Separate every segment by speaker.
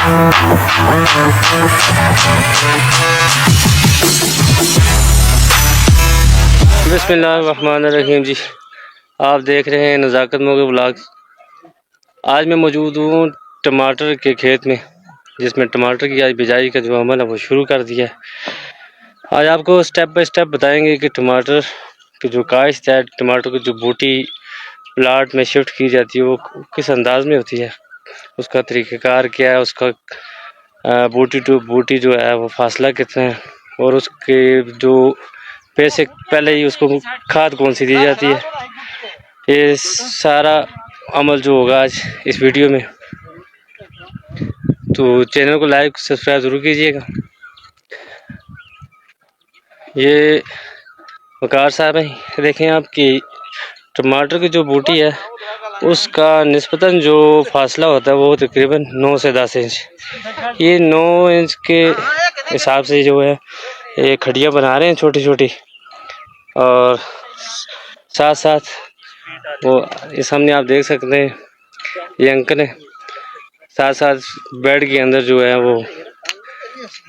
Speaker 1: बिस्मिल्लाहिर्रहमानिर्रहीम जी, आप देख रहे हैं नज़ाकत मोगे व्लॉग। आज मैं मौजूद हूँ टमाटर के खेत में, जिसमें टमाटर की आज बिजाई का जो अमल है वो शुरू कर दिया है। आज आपको स्टेप बाय स्टेप बताएंगे कि टमाटर की जो काश्त है, टमाटर की जो बूटी प्लाट में शिफ्ट की जाती है वो किस अंदाज में होती है, उसका तरीक़ाकार क्या है, उसका बूटी टू बूटी जो है वो फासला कितना है, और उसके जो पैसे पहले ही उसको खाद कौन सी दी जाती है, ये सारा अमल जो होगा आज इस वीडियो में। तो चैनल को लाइक सब्सक्राइब ज़रूर कीजिएगा। ये वकार साहब हैं, देखें आप कि टमाटर की जो बूटी है उसका निस्बतन जो फासला होता है वो तकरीबन 9 से 10 इंच। ये 9 इंच के हिसाब से जो है ये खड़ियाँ बना रहे हैं छोटी छोटी, और साथ साथ वो ये सामने आप देख सकते हैं ये अंकल है, साथ साथ बेड के अंदर जो है वो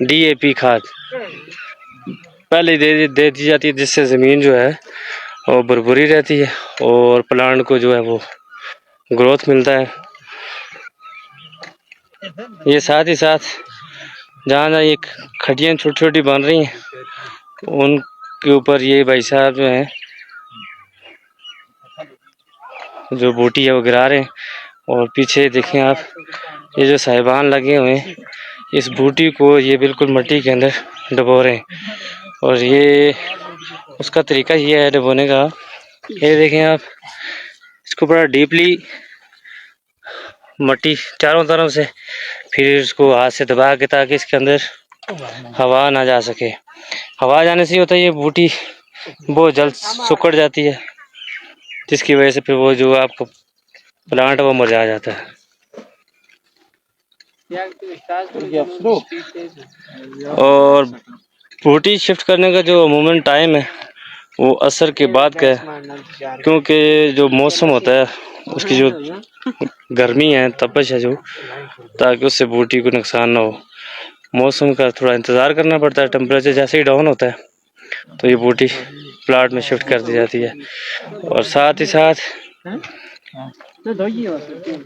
Speaker 1: DAP खाद पहले दे दी जाती है, जिससे ज़मीन जो है वो भरपूरी रहती है और प्लांट को जो है वो ग्रोथ मिलता है। ये साथ ही साथ जहाँ जहाँ ये खटियाँ छोटी छोटी बन रही हैं उनके ऊपर ये भाई साहब जो हैं जो बूटी है वो गिरा रहे हैं, और पीछे देखें आप ये जो साहिबान लगे हुए हैं इस बूटी को ये बिल्कुल मिट्टी के अंदर डुबो रहे हैं, और ये उसका तरीका ये है डुबोने का। ये देखें आप, इसको बड़ा डीपली मिट्टी चारों तरफ से, फिर इसको हाथ से दबा के ताकि इसके अंदर हवा ना जा सके। हवा जाने से होता है ये बूटी बहुत जल्द सुकड़ जाती है, जिसकी वजह से फिर वो जो आपका प्लांट वो मुरझा जाता है। और बूटी शिफ्ट करने का जो अमूमन टाइम है वो असर के बाद का है, क्योंकि जो मौसम होता है उसकी जो गर्मी है, तपश है जो, ताकि उससे बूटी को नुकसान ना हो, मौसम का थोड़ा इंतज़ार करना पड़ता है। टेम्परेचर जैसे ही डाउन होता है तो ये बूटी प्लाट में शिफ्ट कर दी जाती है। और साथ ही साथ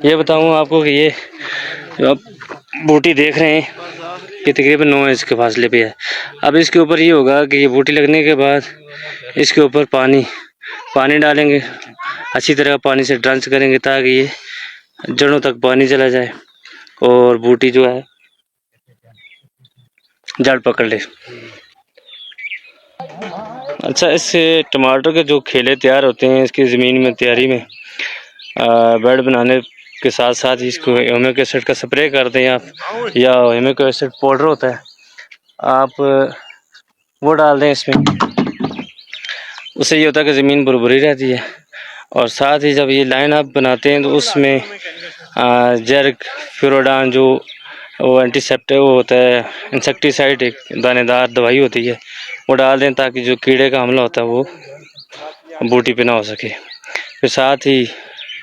Speaker 1: ये बताऊँ आपको कि ये जो आप बूटी देख रहे हैं ये तकरीबन 9 इंच के फासले पे है। अब इसके ऊपर ये होगा कि ये बूटी लगने के बाद इसके ऊपर पानी डालेंगे, अच्छी तरह पानी से ड्रंच करेंगे ताकि ये जड़ों तक पानी चला जाए और बूटी जो है जड़ पकड़ ले। अच्छा, इससे टमाटर के जो खेले तैयार होते हैं इसकी ज़मीन में तैयारी में बेड बनाने के साथ साथ इसको ह्यूमिक एसिड का स्प्रे कर दें आप, या ह्यूमिक एसिड पाउडर होता है आप वो डाल दें इसमें, उससे ये होता है कि ज़मीन भुरभुरी रहती है। और साथ ही जब ये लाइन आप बनाते हैं तो उसमें जर्क फ्यूरोडान जो वो एंटीसेप्टिक वो होता है, इंसेक्टिसाइड, एक दानेदार दवाई होती है, वो डाल दें ताकि जो कीड़े का हमला होता है वो बूटी पे ना हो सके। फिर साथ ही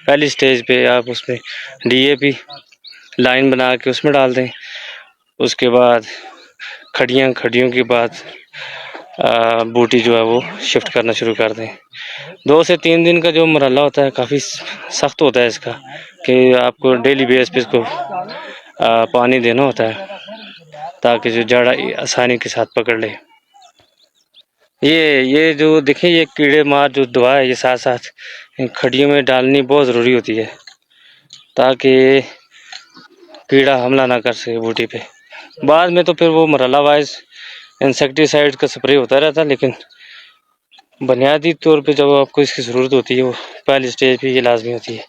Speaker 1: पहली स्टेज पे आप उसमें DAP लाइन बना के उसमें डाल दें। उसके बाद खड़ियों के बाद बूटी जो है वो शिफ्ट करना शुरू कर दें। 2 से 3 दिन का जो मरहला होता है काफ़ी सख्त होता है इसका, कि आपको डेली बेस पे इसको पानी देना होता है ताकि जो जड़ आसानी के साथ पकड़ ले। ये जो देखें ये कीड़े मार जो दवा है ये साथ साथ खड़ियों में डालनी बहुत ज़रूरी होती है ताकि कीड़ा हमला ना कर सके बूटी पे। बाद में तो फिर वो मरहला वाइज इंसेक्टिसाइड का स्प्रे होता रहता है, लेकिन बुनियादी तौर पे जब आपको इसकी ज़रूरत होती है वो पहली स्टेज पे ये लाजमी होती है।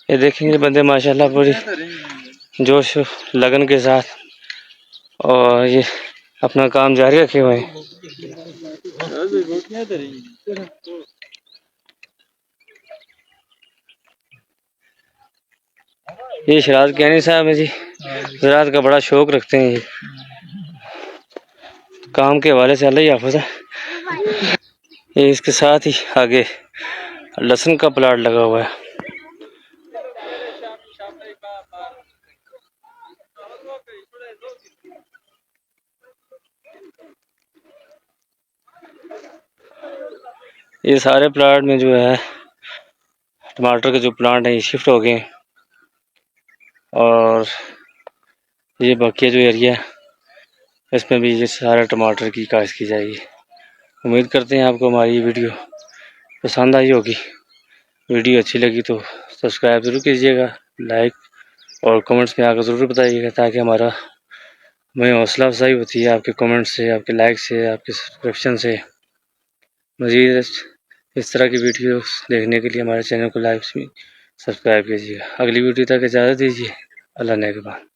Speaker 1: ये देखेंगे बंदे माशाल्लाह बड़ी जोश लगन के साथ और ये अपना काम जारी रखे हुए हैं। ये शराज कहनी साहब है जी, ज़राअत का बड़ा शौक रखते हैं, ये काम के हवाले से अल्लाह ही हाफ़िज़ है। ये इसके साथ ही आगे लहसुन का प्लाट लगा हुआ है। ये सारे प्लाट में जो है टमाटर के जो प्लांट हैं ये शिफ्ट हो गए, और ये बाकी जो एरिया है इसमें भी ये सारा टमाटर की काश्त की जाएगी। उम्मीद करते हैं आपको हमारी ये वीडियो पसंद आई होगी। वीडियो अच्छी लगी तो सब्सक्राइब ज़रूर कीजिएगा, लाइक और कमेंट्स में आकर ज़रूर बताइएगा, ताकि हमें हौसला अफजाई होती है आपके कमेंट से, आपके लाइक से, आपके सब्सक्रिप्शन से। मज़ीद इस तरह की वीडियो देखने के लिए हमारे चैनल को लाइक सब्सक्राइब कीजिएगा। अगली वीडियो तक इजाज़त दीजिए। अल्लाह नेगहबान।